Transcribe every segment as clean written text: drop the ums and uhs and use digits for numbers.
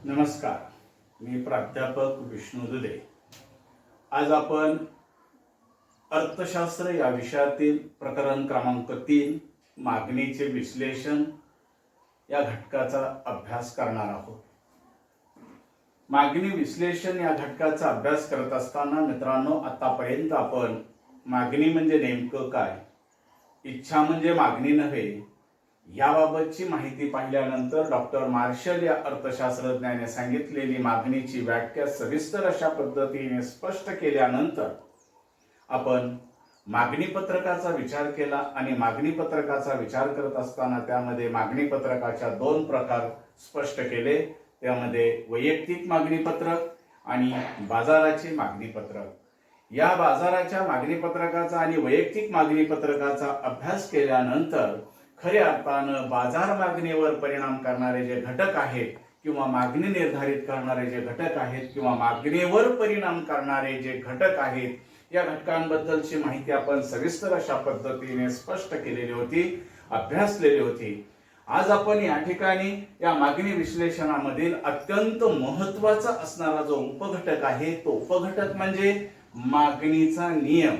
नमस्कार, मी प्राध्यापक विष्णू दुधे। आज आपण अर्थशास्त्र या विषयातील प्रकरण क्रमांक 3 मागणीचे विश्लेषण या घटकाचा अभ्यास करणार आहोत। मागणी विश्लेषण या घटकाचा अभ्यास करत असताना मित्रांनो, आतापर्यंत आपण मागणी म्हणजे नेमकं काय, इच्छा म्हणजे मागणी नव्हे याबाबतची माहिती पाहिल्यानंतर डॉक्टर मार्शल या अर्थशास्त्रज्ञाने सांगितलेली मागणीची व्याख्या सविस्तर अशा पद्धतीने स्पष्ट केल्यानंतर आपण मागणी पत्रकाचा विचार केला आणि मागणी पत्रकाचा विचार करत असताना त्यामध्ये मागणी पत्रकाच्या 2 प्रकार स्पष्ट केले। त्यामध्ये वैयक्तिक मागणी पत्रक आणि बाजाराचे मागणी पत्रक। या बाजाराच्या मागणी पत्रकाचा आणि वैयक्तिक मागणी पत्रकाचा अभ्यास केल्यानंतर खऱ्या अर्थानं बाजार मागणीवर परिणाम करणारे जे घटक आहेत किंवा मागणी निर्धारित करणारे जे घटक आहेत किंवा मागणीवर परिणाम करणारे जे घटक आहेत, या घटकांबद्दलची माहिती आपण सविस्तर अशा पद्धतीने स्पष्ट केलेली होती, अभ्यासलेली होती। आज आपण या ठिकाणी या मागणी विश्लेषणामधील अत्यंत महत्त्वाचा असणारा जो उपघटक आहे तो उपघटक म्हणजे मागणीचा नियम।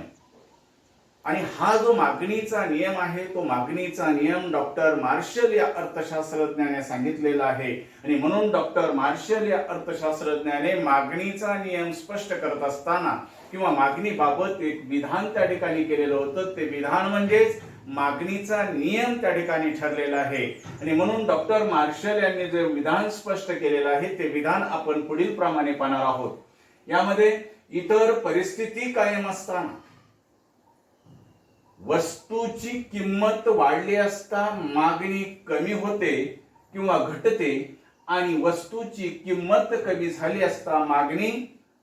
आणि हा जो मागणीचा नियम आहे तो मागणीचा नियम डॉक्टर मार्शल या अर्थशास्त्रज्ञाने सांगितलेला आहे। आणि म्हणून डॉक्टर मार्शल या अर्थशास्त्रज्ञाने मागणीचा नियम स्पष्ट करत असताना किंवा मागणीबाबत एक विधान त्या ठिकाणी केलेलं होतं। ते विधान म्हणजेच मागणीचा नियम त्या ठिकाणी ठरलेला आहे। आणि म्हणून डॉक्टर मार्शल यांनी जे विधान स्पष्ट केलेलं आहे ते विधान आपण पुढील प्रमाणे पाहणार आहोत। यामध्ये इतर परिस्थिती कायम असताना वस्तूची किंमत वाढली असता मागणी कमी होते किंवा घटते आणि वस्तूची किंमत कमी झाली असता मागणी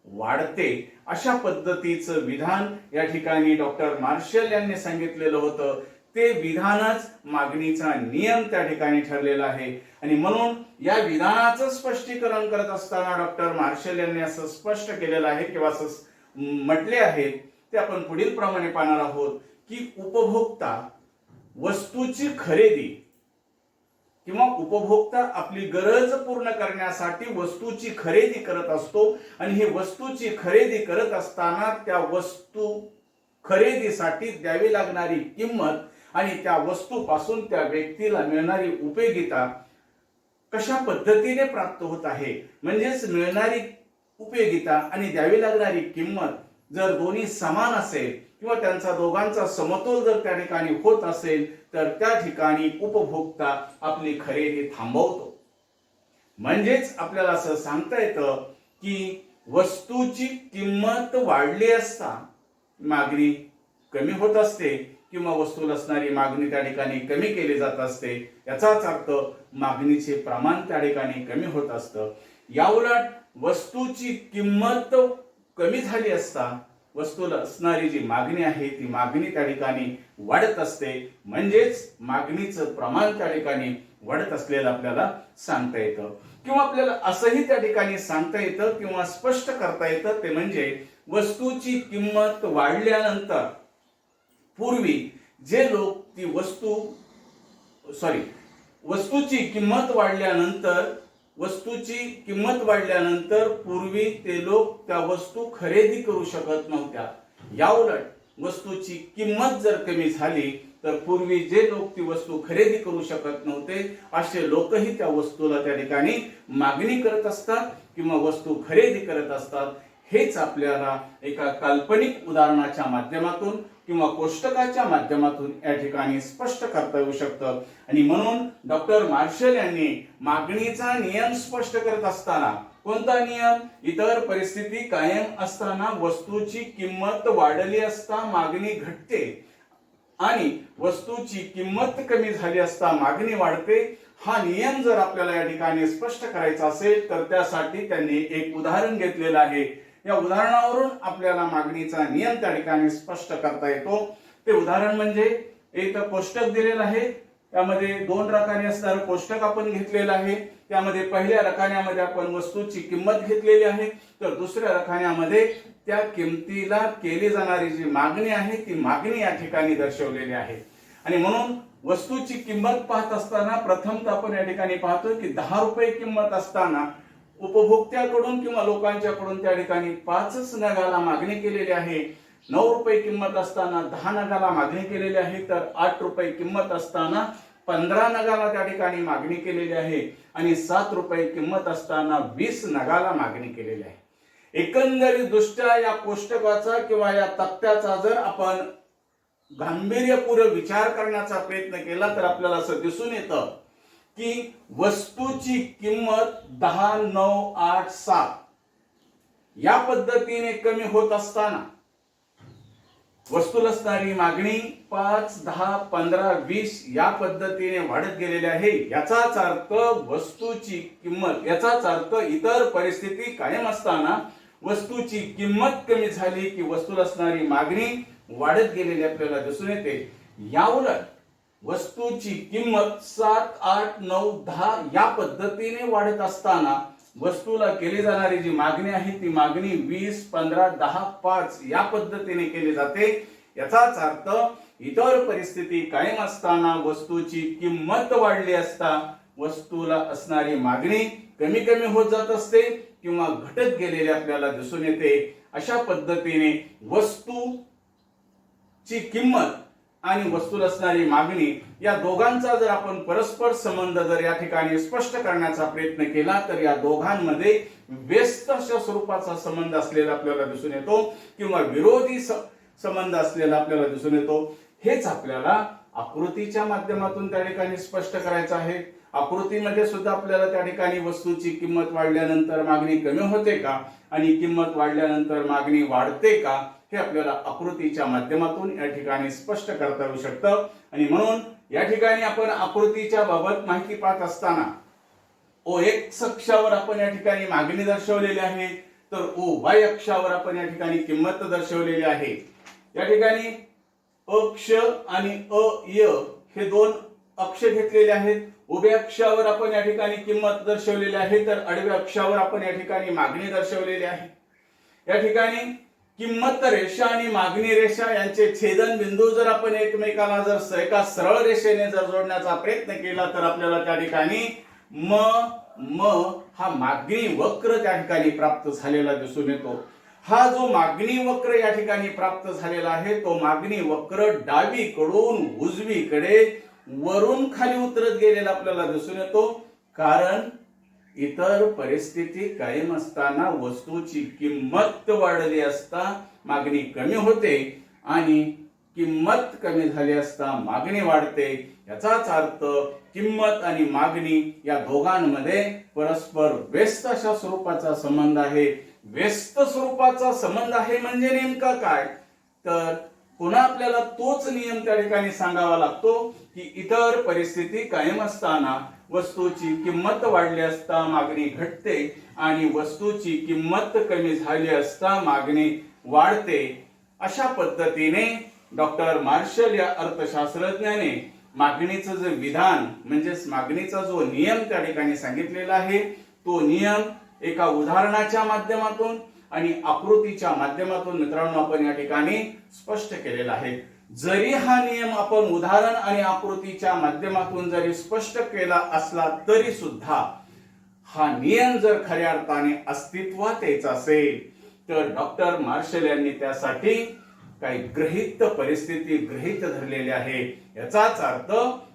वाढते, अशा पद्धतीचं विधान या ठिकाणी डॉक्टर मार्शल यांनी सांगितलेलं होतं। ते विधानच मागणीचा नियम त्या ठिकाणी ठरलेला आहे। आणि म्हणून या विधानाचं स्पष्टीकरण करत असताना डॉक्टर मार्शल यांनी असं स्पष्ट केलेलं आहे किंवा असं म्हटले आहे ते आपण पुढील प्रमाणे पाहणार आहोत की उपभोक्ता वस्तूची खरेदी किंवा उपभोक्ता आपली गरज पूर्ण करण्यासाठी वस्तूची खरेदी करत असतो आणि ही वस्तूची खरेदी करत असताना त्या वस्तू खरेदीसाठी द्यावी लागणारी किंमत आणि त्या वस्तूपासून त्या व्यक्तीला मिळणारी उपयोगिता कशा पद्धतीने प्राप्त होत आहे, म्हणजेच मिळणारी उपयोगिता आणि द्यावी लागणारी किंमत जर दोन्ही समान असेल किंवा त्यांचा दोघांचा समतोल जर त्या ठिकाणी होत असेल तर त्या ठिकाणी उपभोक्ता आपली खरेदी थांबवतो। म्हणजेच आपल्याला असं सांगता येतं की वस्तूची किंमत वाढली असता मागणी कमी होत असते किंवा वस्तूला असणारी मागणी त्या ठिकाणी कमी केली जात असते। याचाच अर्थ मागणीचे प्रमाण त्या ठिकाणी कमी होत असतं। याउलट वस्तूची किंमत कमी झाली असता वस्तूला असणारी जी मागणी आहे ती मागणी त्या ठिकाणी वाढत असते, म्हणजेच मागणीचं प्रमाण त्या ठिकाणी वाढत असलेलं आपल्याला सांगता येतं। किंवा आपल्याला असंही त्या ठिकाणी सांगता येतं किंवा स्पष्ट करता येतं ते म्हणजे वस्तूची किंमत वाढल्यानंतर पूर्वी जे लोक ती वस्तूची किंमत वाढल्यानंतर पूर्वी ते लोक त्या वस्तू खरेदी करू शकत नव्हत्या। याउलट वस्तूची किंमत जर कमी झाली तर पूर्वी जे लोक ती वस्तू खरेदी करू शकत नव्हते असे लोकही त्या वस्तूला त्या ठिकाणी मागणी करत असतात किंवा वस्तू खरेदी करत असतात। हेच आपल्याला एका काल्पनिक उदाहरणाच्या माध्यमातून किंवा कोष्टकाच्या माध्यमातून या ठिकाणी स्पष्ट करता येऊ शकतं। आणि म्हणून डॉक्टर मार्शल यांनी मागणीचा नियम स्पष्ट करत असताना कोणता नियम, इतर परिस्थिती कायम असताना वस्तूची किंमत वाढली असता मागणी घटते आणि वस्तूची किंमत कमी झाली असता मागणी वाढते, हा नियम जर आपल्याला या ठिकाणी स्पष्ट करायचा असेल तर त्यासाठी त्यांनी एक उदाहरण घेतलेलं आहे। या उदाहरणावरून आपल्याला मागणीचा नियम त्या ठिकाणी स्पष्ट करता येतो। ते उदाहरण म्हणजे एक कोष्टक दिलेलं आहे, त्यामध्ये 2 रकाने असणारं कोष्टक आपण घेतलेलं आहे। त्यामध्ये पहिल्या रकान्यामध्ये आपण वस्तूची किंमत घेतलेली आहे तर दुसऱ्या रकान्यामध्ये त्या किमतीला केली जाणारी जी मागणी आहे ती मागणी या ठिकाणी दर्शवलेली आहे। आणि म्हणून वस्तूची किंमत पाहत असताना प्रथमतः आपण या ठिकाणी पाहतो की 10 रुपये किंमत असताना उपभोक्त्याकडून किंवा लोकांच्याकडून त्या ठिकाणी 5च नगाला मागणी केलेली आहे. 9 रुपये किंमत असताना 10 नगाला मागणी केलेली आहे, तर 8 रुपये किंमत असताना 15 नगाला त्या ठिकाणी मागणी केलेली आहे आणि 7 रुपये किंमत असताना 20 नगाला मागणी केलेली आहे. एकंदरीत दृष्ट्या या कोष्टकाचा किंवा या तक्त्याचा जर आपण गांभीर्यपूर्वक विचार करण्याचा प्रयत्न केला तर आपल्याला असं दिसून येतं की वस्तूची किंमत 10, 9, 8, 7 या पद्धतीने कमी होत असताना वस्तूला असणारी मागणी 5, 10, 15, 20 या पद्धतीने वाढत गेलेली आहे. याचाच अर्थ वस्तूची किंमत, याचाच अर्थ इतर परिस्थिती कायम असताना वस्तूची किंमत कमी झाली की वस्तूला असणारी मागणी वाढत गेलेली आपल्याला दिसून येते. याउलट वस्तूची किंमत 7, 8, 9, 10 या पद्धतीने वाढत असताना वस्तूला केली जाणारी जी मागणी आहे ती मागणी 20, 15, 10, 5 या पद्धतीने केली जाते. याचाच अर्थ इतर परिस्थिती कायम असताना वस्तूची किंमत वाढली असता वस्तूला असणारी मागणी कमी कमी होत जात असते किंवा घटत गेलेली आपल्याला दिसून येते. अशा पद्धतीने वस्तूची किंमत आणि वस्तूला असणारी मागणी या दोघांचा जर आपण परस्पर संबंध जर या ठिकाणी स्पष्ट करण्याचा प्रयत्न केला तर या दोघांमध्ये व्यस्त अशा स्वरूपाचा संबंध असलेला आपल्याला दिसून येतो किंवा विरोधी संबंध असलेला आपल्याला दिसून येतो. हेच आपल्याला आकृतीच्या माध्यमातून त्या ठिकाणी स्पष्ट करायचं आहे. आकृतीमध्ये सुद्धा आपल्याला त्या ठिकाणी वस्तूची किंमत वाढल्यानंतर मागणी कमी होते का आणि किंमत वाढल्यानंतर मागणी वाढते का हे आपल्याला आकृतीच्या माध्यमातून या ठिकाणी स्पष्ट करता येऊ शकतं. आणि म्हणून या ठिकाणी आपण आकृतीच्या बाबत माहिती पाहत असताना OX अक्षावर आपण या ठिकाणी मागणी दर्शवलेली आहे, तर OY अक्षावर आपण या ठिकाणी किंमत दर्शवलेली आहे. या ठिकाणी अक्ष आणि अय हे दोन अक्ष घेतलेले आहेत. उभ्या अक्षावर आपण या ठिकाणी किंमत दर्शवलेली आहे, तर आडव्या अक्षावर आपण या ठिकाणी मागणी दर्शवलेली आहे. या ठिकाणी किंमत रेषा आणि मागणी रेषा यांचे छेदन बिंदू जर आपण एकमेकाला जर एका सरळ रेषेने जर जोडण्याचा प्रयत्न केला तर आपल्याला त्या ठिकाणी म हा मागणी वक्र त्या ठिकाणी प्राप्त झालेला दिसून येतो. हा जो मागणी वक्र या ठिकाणी प्राप्त झालेला आहे तो मागणी वक्र डावीकडून उजवीकडे वरून खाली उतरत गेलेला आपल्याला दिसून येतो. कारण इतर परिस्थिती कायम असताना वस्तूची किंमत वाढली असता मागणी कमी होते आणि किंमत कमी झाली असता मागणी वाढते. याचाच अर्थ किंमत आणि मागणी या दोघांमध्ये परस्पर व्यस्त अशा स्वरूपाचा संबंध आहे. व्यस्त स्वरूपाचा संबंध आहे म्हणजे नेमका काय, तर पुन्हा आपल्याला तोच नियम त्या ठिकाणी सांगावा लागतो की इतर परिस्थिती कायम असताना वस्तूची किंमत वाढली असता मागणी घटते आणि वस्तूची किंमत कमी झाली असता मागणी वाढते. अशा पद्धतीने डॉक्टर मार्शल या अर्थशास्त्रज्ञाने मागणीचं जे विधान म्हणजेच मागणीचा जो नियम त्या ठिकाणी सांगितलेला आहे तो नियम एका उदाहरणाच्या माध्यमातून आणि आकृतीच्या माध्यमातून मित्रांनो आपण या ठिकाणी स्पष्ट केलेला आहे. जरी हा नियम आपण उदाहरण आणि आकृतीच्या माध्यमातून जरी स्पष्ट केला असला तरी सुद्धा हा नियम जर खऱ्या अर्थाने अस्तित्वात यायचा असेल तर डॉक्टर मार्शल यांनी त्यासाठी काही गृहीत परिस्थिती गृहीत धरलेली आहे. याचाच अर्थ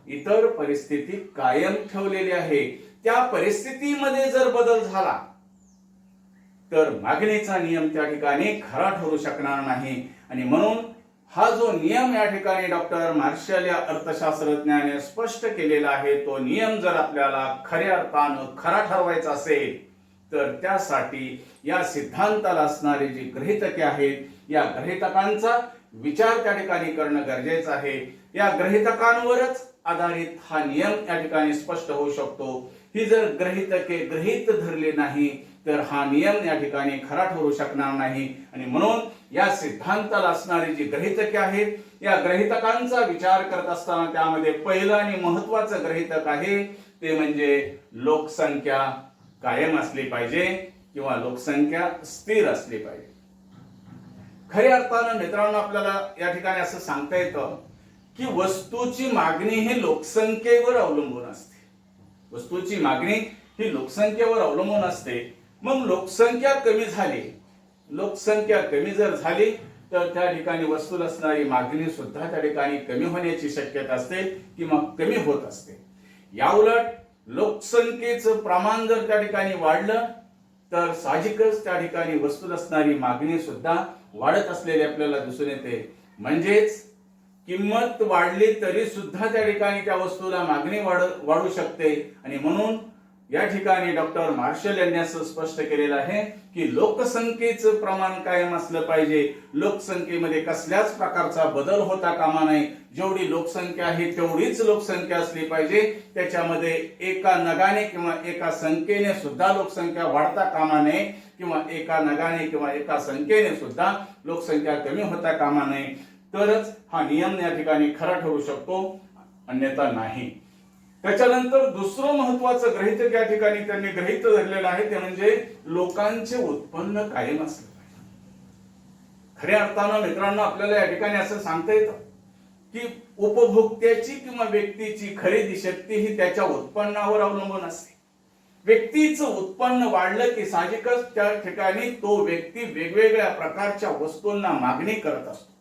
इतर परिस्थिती कायम ठेवलेली आहे. त्या परिस्थितीमध्ये जर बदल झाला तर मागणीचा नियम त्या ठिकाणी खरा ठरू शकणार नाही. आणि म्हणून हा जो नियम या ठिकाणी डॉक्टर मार्शल या अर्थशास्त्रज्ञाने स्पष्ट केलेला आहे तो नियम जर आपल्याला खऱ्या अर्थानं खरा ठरवायचा असेल तर त्यासाठी या सिद्धांताला असणारी जी गृहीतके आहेत या गृहीतकांचा विचार त्या ठिकाणी करणं गरजेचं आहे. या गृहीतकांवरच आधारित हा नियम या ठिकाणी स्पष्ट होऊ शकतो. ही जर गृहीतके गृहीत धरली नाही तर हा नियम या ठिकाणी खरा ठरू शकणार नाही. आणि म्हणून या सिद्धांताला असणारी जी गृहीतके आहेत या गृहीतकांचा विचार करत असताना त्यामध्ये पहिलं आणि महत्वाचं गृहीतक आहे ते म्हणजे लोकसंख्या कायम असली पाहिजे किंवा लोकसंख्या स्थिर असली पाहिजे. खऱ्या अर्थानं मित्रांनो आपल्याला या ठिकाणी असं सांगता येतं की वस्तूची मागणी ही लोकसंख्येवर अवलंबून असते. वस्तूची मागणी ही लोकसंख्येवर अवलंबून असते. मग लोकसंख्या कमी झाली, लोकसंख्या कमी जर झाली तर त्या ठिकाणी वस्तूला असणारी मागणी सुद्धा त्या ठिकाणी कमी होण्याची शक्यता असते किंवा कमी होत असते. याउलट लोकसंख्येचं प्रमाण जर त्या ठिकाणी वाढलं तर साहजिकच त्या ठिकाणी वस्तूला असणारी मागणी सुद्धा वाढत असलेली आपल्याला दिसून येते. म्हणजेच किंमत वाढली तरी सुद्धा त्या ठिकाणी त्या वस्तूला मागणी वाढू शकते. आणि म्हणून या ठिकाणी डॉक्टर मार्शल यांनी असं स्पष्ट केलेलं आहे की लोकसंख्येचं प्रमाण कायम असलं पाहिजे. लोकसंख्येमध्ये कसल्याच प्रकारचा बदल होता कामा नये. जेवढी लोकसंख्या आहे तेवढीच लोकसंख्या असली पाहिजे. त्याच्यामध्ये एका नगाने किंवा एका संख्येने सुद्धा लोकसंख्या वाढता कामा नये किंवा एका नगाने किंवा एका संख्येने सुद्धा लोकसंख्या कमी होता कामा नये. तरच हा नियम या ठिकाणी खरा ठरू शकतो, अन्यथा नाही. त्याच्यानंतर दुसरं महत्वाचं गृहीतक या ठिकाणी त्यांनी गृहीत धरलेलं आहे ते म्हणजे लोकांचे उत्पन्न कायम असले पाहिजे. खऱ्या अर्थानं मित्रांनो आपल्याला या ठिकाणी असं सांगता येतं की उपभोक्त्याची किंवा व्यक्तीची खरेदी शक्ती ही त्याच्या उत्पन्नावर अवलंबून असते. व्यक्तीचं उत्पन्न वाढलं की साहजिकच त्या ठिकाणी तो व्यक्ती वेगवेगळ्या प्रकारच्या वस्तूंना मागणी करत असतो.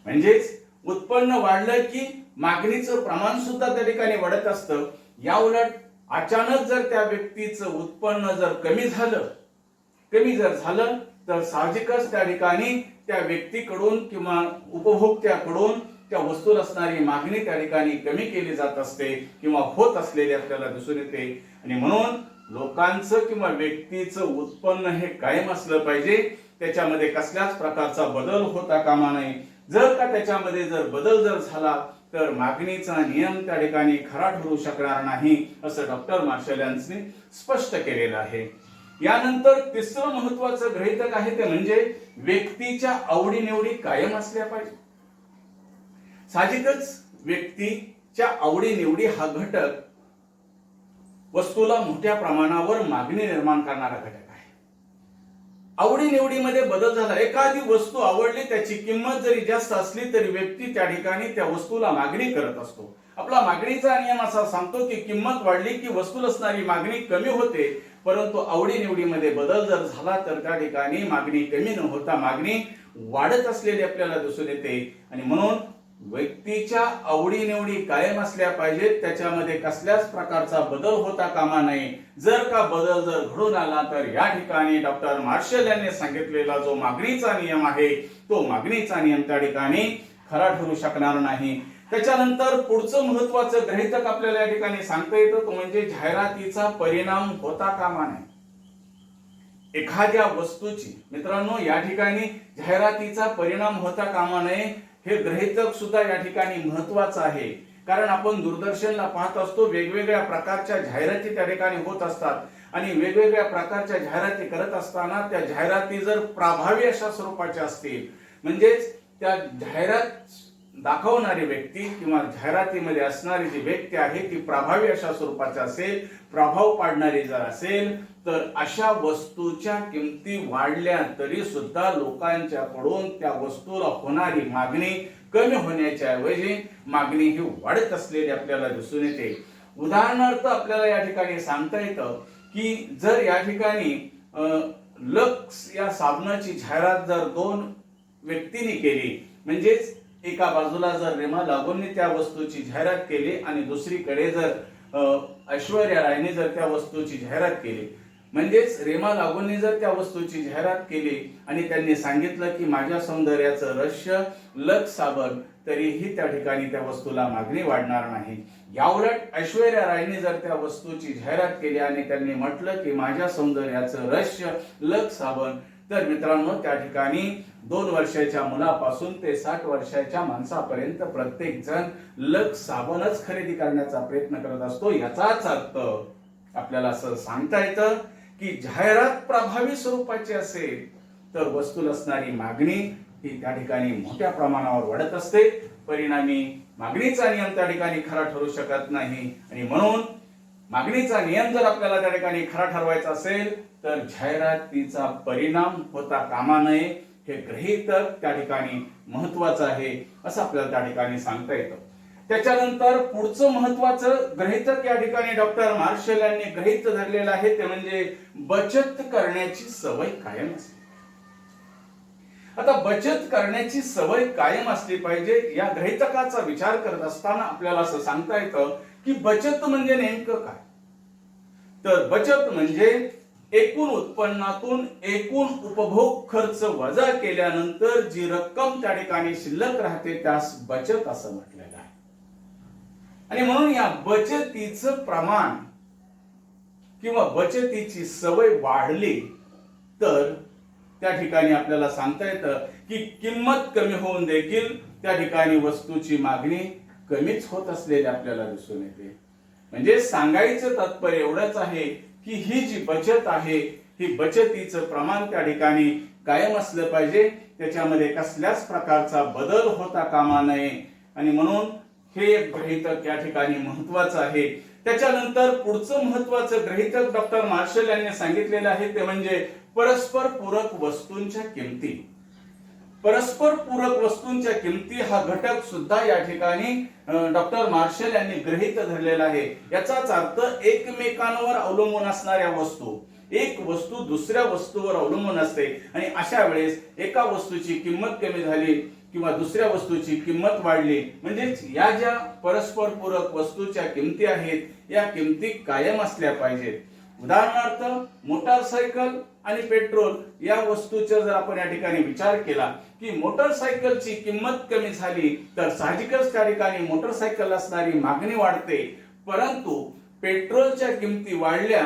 म्हणजेच उत्पन्न वाढलं की मागणीचं प्रमाण सुद्धा त्या ठिकाणी वाढत असतं. याउलट अचानक जर त्या व्यक्तीचं उत्पन्न जर कमी झालं तर साहजिकच त्या ठिकाणी त्या व्यक्तीकडून किंवा उपभोक्त्याकडून त्या वस्तूला असणारी मागणी त्या ठिकाणी कमी केली जात असते किंवा होत असलेली आपल्याला दिसून येते. आणि म्हणून लोकांचं किंवा व्यक्तीचं उत्पन्न हे कायम असलं पाहिजे. त्याच्यामध्ये कसल्याच प्रकारचा बदल होता कामा नये. जर का त्याच्यामध्ये जर बदल जर झाला तर मागणीचा नियम त्या ठिकाणी खरा ठरू शकणार नाही, असं डॉक्टर मार्शल यांनी स्पष्ट केलेलं आहे. यानंतर तिसरं महत्वाचं गृहीतक आहे ते म्हणजे व्यक्तीच्या आवडीनिवडी कायम असल्या पाहिजे. साहजिकच व्यक्तीच्या आवडीनिवडी हा घटक वस्तूला मोठ्या प्रमाणावर मागणी निर्माण करणारा घटक आहे. आवडीनिवडीमध्ये बदल झाला, एखादी वस्तू आवडली, त्याची किंमत जरी जास्त असली तरी व्यक्ती त्या ठिकाणी त्या वस्तूला मागणी करत असतो. आपला मागणीचा नियम असा सांगतो की किंमत वाढली की वस्तूला असणारी मागणी कमी होते. परंतु आवडीनिवडीमध्ये बदल जर झाला तर त्या ठिकाणी मागणी कमी न होता मागणी वाढत असलेली आपल्याला दिसून येते. आणि म्हणून व्यक्तीच्या आवडीनिवडी कायम असल्या पाहिजेत. त्याच्यामध्ये कसल्याच प्रकारचा बदल होता कामा नये. जर का बदल जर घडून आला तर या ठिकाणी डॉक्टर मार्शल यांनी सांगितलेला जो मागणीचा नियम आहे तो मागणीचा नियम त्या ठिकाणी खरा ठरू शकणार नाही. त्याच्यानंतर पुढचं महत्वाचं गृहीतक आपल्याला या ठिकाणी सांगता येतं तो म्हणजे जाहिरातीचा परिणाम होता कामा नये. एखाद्या वस्तूची मित्रांनो या ठिकाणी जाहिरातीचा परिणाम होता कामा नये हे गृहीतक सुद्धा या ठिकाणी महत्वाचं आहे. कारण आपण दूरदर्शनला पाहत असतो, वेगवेगळ्या प्रकारच्या जाहिराती त्या ठिकाणी होत असतात आणि वेगवेगळ्या प्रकारच्या जाहिराती करत असताना त्या जाहिराती जर प्रभावी अशा स्वरूपाच्या असतील, म्हणजेच त्या जाहिरात दाखवणारी व्यक्ती किंवा जाहिरातीमध्ये असणारी जी व्यक्ती आहे ती प्रभावी अशा स्वरूपाची असेल, प्रभाव पाडणारी जर असेल तर अशा वस्तूच्या किमती वाढल्या तरी सुद्धा लोकांच्याकडून त्या वस्तूला होणारी मागणी कमी होण्याच्या ऐवजी मागणी ही वाढत असलेली आपल्याला दिसून येते. उदाहरणार्थ आपल्याला या ठिकाणी सांगता येतं की जर या ठिकाणी लक्स या साबणाची जाहिरात जर दोन व्यक्तींनी केली, म्हणजेच एका बाजूला जर रेमा लागूंनी त्या वस्तूची जाहिरात केली आणि दुसरीकडे जर ऐश्वर्या रायने जर त्या वस्तूची जाहिरात केली, म्हणजेच रेमा लागूंनी जर त्या वस्तूची जाहिरात केली आणि त्यांनी सांगितलं की माझ्या सौंदर्याचं रहस्य लक्स साबण, तरीही त्या ठिकाणी त्या वस्तूला मागणी वाढणार नाही. याउलट ऐश्वर्या रायने जर त्या वस्तूची जाहिरात केली आणि त्यांनी म्हटलं की माझ्या सौंदर्याचं रहस्य लक्स साबण, तर मित्रांनो त्या ठिकाणी 2 वर्षाच्या मुलापासून ते 60 वर्षाच्या माणसापर्यंत प्रत्येक जण लक्स साबणच खरेदी करण्याचा प्रयत्न करत असतो. याचाच अर्थ आपल्याला असं सांगता येतं की जाहिरात प्रभावी स्वरूपाची असेल तर वस्तूला असणारी मागणी ही त्या ठिकाणी मोठ्या प्रमाणावर वाढत असते. परिणामी मागणीचा नियम त्या ठिकाणी खरा ठरू शकत नाही. आणि म्हणून मागणीचा नियम जर आपल्याला त्या ठिकाणी खरा ठरवायचा असेल तर जाहिरातीचा परिणाम होता कामा नये हे गृहीतक त्या ठिकाणी महत्वाचं आहे असं आपल्याला त्या ठिकाणी सांगता येतं. त्याच्यानंतर पुढचं महत्वाचं गृहीतक या ठिकाणी डॉक्टर मार्शल यांनी गृहीत धरलेलं आहे ते म्हणजे बचत करण्याची सवय कायम असते. आता बचत करण्याची सवय कायम असली पाहिजे या गृहीतकाचा विचार करत असताना आपल्याला असं सांगता येतं की बचत म्हणजे नेमकं काय. तर बचत म्हणजे एकूण उत्पन्नातून एकूण उपभोग खर्च वजा केल्यानंतर जी रक्कम त्या ठिकाणी शिल्लक राहते त्यास बचत असं म्हटलेलं आहे. आणि म्हणून या बचतीचं प्रमाण किंवा बचतीची सवय वाढली तर त्या ठिकाणी आपल्याला सांगता येतं की किंमत कमी होऊन देखील त्या ठिकाणी वस्तूची मागणी कमीच होत असलेली आपल्याला दिसून येते. म्हणजे सांगायचं तात्पर्य एवढंच आहे की ही जी बचत आहे ही बचतीचं प्रमाण त्या ठिकाणी कायम असलं पाहिजे, त्याच्यामध्ये कसल्याच प्रकारचा बदल होता कामा नये. आणि म्हणून हे एक गृहीतक या ठिकाणी महत्वाचं आहे. त्याच्यानंतर पुढचं महत्वाचं गृहीतक डॉक्टर मार्शल यांनी सांगितलेलं आहे ते म्हणजे परस्पर पूरक वस्तूंच्या किमती. परस्पर पूरक वस्तूंच्या किमती हा घटक सुद्धा या ठिकाणी डॉक्टर मार्शल यांनी गृहीत धरलेला आहे. याचाच अर्थ एकमेकांवर अवलंबून असणाऱ्या वस्तू, एक वस्तू दुसऱ्या वस्तूवर अवलंबून असते आणि अशा वेळेस एका वस्तूची किंमत कमी झाली किंवा दुसऱ्या वस्तूची किंमत वाढली म्हणजेच या ज्या परस्पर पूरक वस्तूच्या किमती आहेत या किमती कायम असल्या पाहिजेत. उदाहरणार्थ मोटारसायकल आणि पेट्रोल या वस्तूचा जर आपण या ठिकाणी विचार केला की मोटारसायकलची किंमत कमी झाली तर साहजिकच त्या ठिकाणी मोटारसायकल असणारी मागणी वाढते, परंतु पेट्रोलच्या किमती वाढल्या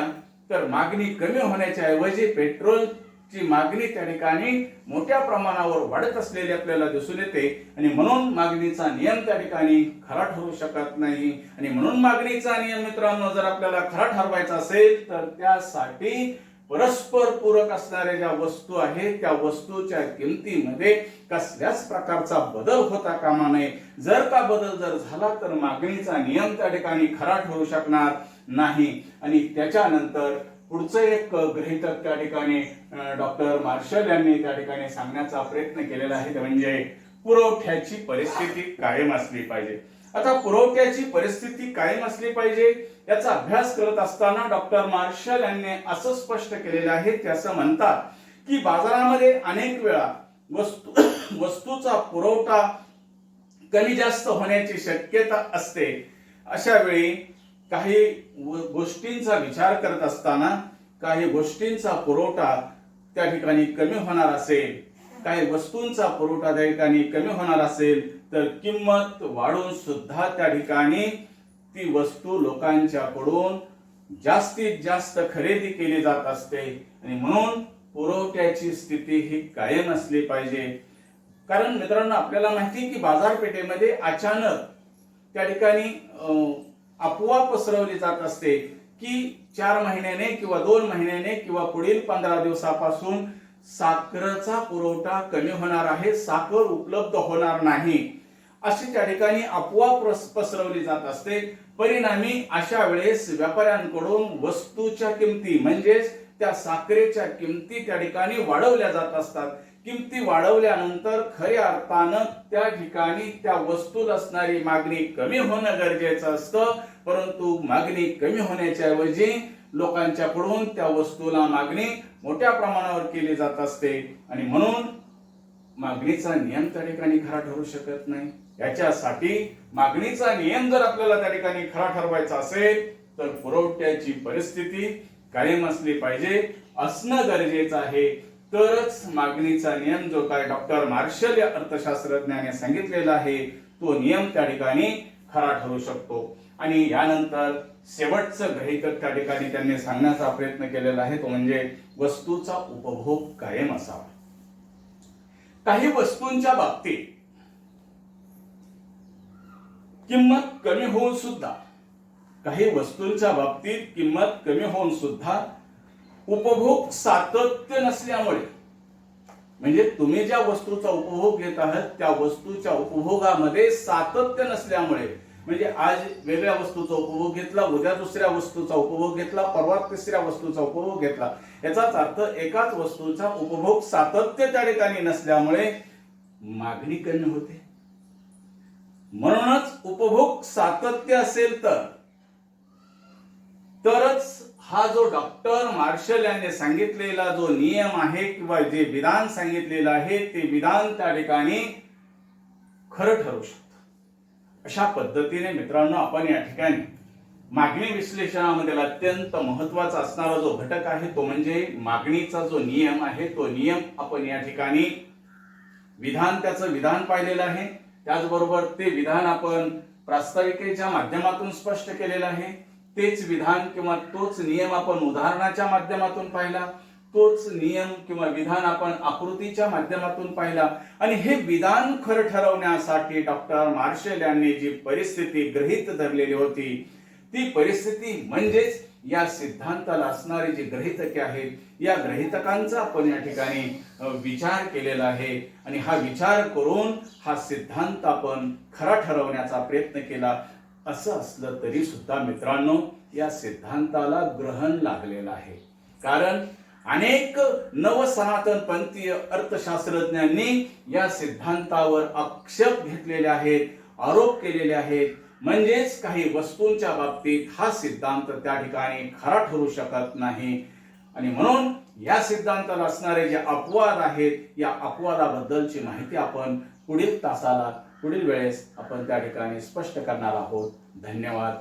तर मागणी कमी होण्याच्या ऐवजी पेट्रोलची मागणी त्या ठिकाणी मोठ्या प्रमाणावर वाढत असलेली आपल्याला दिसून येते. आणि म्हणून मागणीचा नियम त्या ठिकाणी खरा ठरू शकत नाही. आणि म्हणून मागणीचा नियम मित्रांनो जर आपल्याला खरा ठरवायचा असेल तर त्यासाठी परस्पर पूरक असणाऱ्या ज्या वस्तू आहेत त्या वस्तूच्या किमतीमध्ये कसल्याच प्रकारचा बदल होता कामा नये. जर का बदल जर झाला तर मागणीचा नियम त्या ठिकाणी खरा ठरू शकणार नाही. आणि त्याच्यानंतर पुढचं एक गृहीतक त्या ठिकाणी डॉक्टर मार्शल यांनी त्या ठिकाणी सांगण्याचा प्रयत्न केलेला आहे ते म्हणजे पुरवठ्याची परिस्थिती कायम असली पाहिजे. आता पुरवठ्याची परिस्थिती कायम असली पाहिजे याचा अभ्यास करत असताना डॉक्टर मार्शल यांनी असं स्पष्ट केलेलं आहे ते असं म्हणतात की बाजारामध्ये अनेक वेळा वस्तूचा पुरवठा कमी जास्त होण्याची शक्यता असते. अशा वेळी काही गोष्टींचा विचार करत असताना काही गोष्टींचा पुरवठा त्या ठिकाणी कमी होणार असेल, काही वस्तूंचा पुरवठा त्या ठिकाणी कमी होणार असेल तर किंमत वाढून सुद्धा त्या ठिकाणी ती वस्तू लोकांच्याकडून जास्तीत जास्त खरेदी केली जात असते. आणि म्हणून पुरवठ्याची स्थिती ही कायम असली पाहिजे. कारण मित्रांनो आपल्याला माहिती की बाजारपेठेमध्ये अचानक त्या ठिकाणी अफवा पसरवली जात असते की 4 महिन्याने किंवा 2 महिन्याने किंवा पुढील 15 दिवसापासून साखरेचा पुरवठा कमी होणार आहे, साखर उपलब्ध होणार नाही, अशी त्या ठिकाणी अफवा पसरवली जात असते. परिणामी अशा वेळेस व्यापाऱ्यांकडून वस्तूच्या किमती म्हणजेच त्या साखरेच्या किमती त्या ठिकाणी वाढवल्या जात असतात. किमती वाढवल्यानंतर खऱ्या अर्थानं त्या ठिकाणी त्या वस्तूला असणारी मागणी कमी होणं गरजेचं असतं, परंतु मागणी कमी होण्याच्या ऐवजी लोकांच्याकडून त्या वस्तूला मागणी मोठ्या प्रमाणावर केली जात असते. आणि म्हणून मागणीचा नियम त्या ठिकाणी खरा ठरू शकत नाही. याच्यासाठी मागणीचा नियम जर आपल्याला त्या ठिकाणी खरा ठरवायचा असेल तर पुरवठ्याची परिस्थिती कायम असली पाहिजे, असणं गरजेचं आहे. तरच मागणीचा नियम जो काय डॉक्टर मार्शल या अर्थशास्त्रज्ञाने सांगितलेला आहे तो नियम त्या ठिकाणी खरा ठरू शकतो. आणि यानंतर शेवटचं गृहीतक त्या ठिकाणी त्यांनी सांगण्याचा प्रयत्न केलेला आहे तो म्हणजे वस्तूचा उपभोग कायम असावा. काही वस्तूंच्या बाबतीत किंमत कमी होऊन सुद्धा उपभोग सातत्य नसल्यामुळे म्हणजे तुम्ही ज्या वस्तूचा उपभोग घेत आहात त्या वस्तूच्या उपभोगामध्ये सातत्य नसल्यामुळे म्हणजे आज वेगळ्या वस्तूचा उपभोग घेतला, उद्या दुसऱ्या वस्तूचा उपभोग घेतला, परवा तिसऱ्या वस्तूचा उपभोग घेतला, याचाच अर्थ एकाच वस्तूचा उपभोग सातत्य त्या ठिकाणी नसल्यामुळे मागणी कमी होते. म्हणूनच उपभोग सातत्य असेल तरच हा जो डॉक्टर मार्शल यांनी सांगितलेला जो नियम आहे किंवा जे विधान सांगितलेलं आहे ते विधान त्या ठिकाणी खरं ठरू शकतं। अशा पद्धतीने मित्रांनो आपण या ठिकाणी मागणी विश्लेषणामध्ये अत्यंत महत्वाचा असणारा जो घटक आहे तो म्हणजे मागणीचा जो नियम आहे तो नियम आपण या ठिकाणी त्याचं विधान पाहिलेलं आहे। त्याचबरोबर ते विधान आपण प्रास्ताविकेच्या माध्यमातून स्पष्ट केलेलं आहे। तेच विधान किंवा तोच नियम आपण उदाहरणाच्या माध्यमातून पाहिला, तोच नियम किंवा विधान आपण आकृतीच्या माध्यमातून पाहिला आणि हे विधान खरं ठरवण्यासाठी डॉक्टर मार्शल यांनी जी परिस्थिती गृहीत धरलेली होती ती परिस्थिती म्हणजेच या सिद्धांताला असणारी जी गृहीतके आहेत या गृहीतकांचा आपण या ठिकाणी विचार केलेला आहे आणि हा विचार करून हा सिद्धांत आपण खरा ठरवण्याचा प्रयत्न केला। असं असलं तरी सुद्धा मित्रांनो या सिद्धांताला ग्रहण लागलेलं आहे, कारण अनेक नवसनातनपंथीय अर्थशास्त्रज्ञांनी या सिद्धांतावर आक्षेप घेतलेले आहेत, आरोप केलेले आहेत। म्हणजेच काही वस्तूंच्या बाबतीत हा सिद्धांत त्या ठिकाणी खरा ठरू शकत नाही आणि म्हणून या सिद्धांताला असणारे जे अपवाद आहेत या अपवादाबद्दलची माहिती आपण पुढील वेळेस आपण त्या ठिकाणी स्पष्ट करणार आहोत। धन्यवाद।